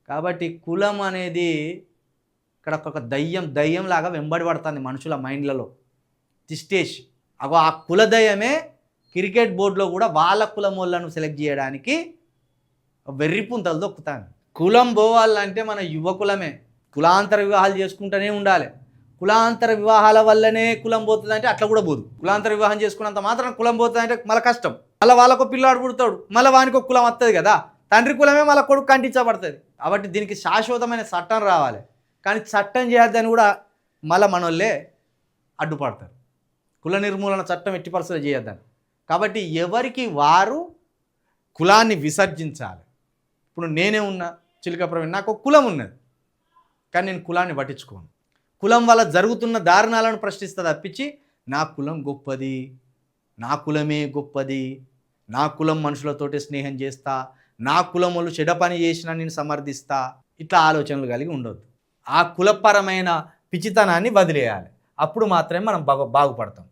కాబట్టి కులం అనేది ఇక్కడ ఒక దయ్యంలాగా వెంబడి పడుతుంది మనుషుల మైండ్లలో తిష్టేసి. అగో ఆ కుల దయ్యమే క్రికెట్ బోర్డులో కూడా వాళ్ళ కులం వాళ్ళను సెలెక్ట్ చేయడానికి వెర్రిపుంతలు దొక్కుతాను. కులం పోవాలంటే మన యువకులమే కులాంతర వివాహాలు చేసుకుంటూనే ఉండాలి. కులాంతర వివాహాల వల్లనే కులం పోతుందంటే అట్లా కూడా పోదు. కులాంతర వివాహం చేసుకున్నంత మాత్రం కులం పోతుందంటే మళ్ళీ కష్టం. మళ్ళీ వాళ్ళకు పిల్లాడు పుడతాడు, మళ్ళీ వానికి ఒక కులం వస్తుంది కదా, తండ్రి కులమే మళ్ళీ కొడుకు కంటించబడుతుంది. కాబట్టి దీనికి శాశ్వతమైన చట్టం రావాలి. కానీ చట్టం చేయొద్దని కూడా మళ్ళీ మనోళ్ళే అడ్డుపడతారు. కుల నిర్మూలన చట్టం ఎట్టి పరిస్థితుల్లో చేయొద్దని. కాబట్టి ఎవరికి వారు కులాన్ని విసర్జించాలి. ఇప్పుడు నేనే ఉన్నా చిలుక ప్రవీణ్, నాకు ఒక కులం ఉన్నది, కానీ నేను కులాన్ని పట్టించుకోను. కులం వల్ల జరుగుతున్న దారుణాలను ప్రశ్నిస్తా తప్పించి నా కులం గొప్పది, నా కులమే గొప్పది, నా కులం మనుషులతోటి స్నేహం చేస్తా, నా కులం వాళ్ళు చెడ్డ పని చేసినా నేను సమర్థిస్తా, ఇట్లా ఆలోచనలు కలిగి ఉండొద్దు. ఆ కులపరమైన పిచ్చితనాన్ని వదిలేయాలి. అప్పుడు మాత్రమే మనం బాగుపడతాం.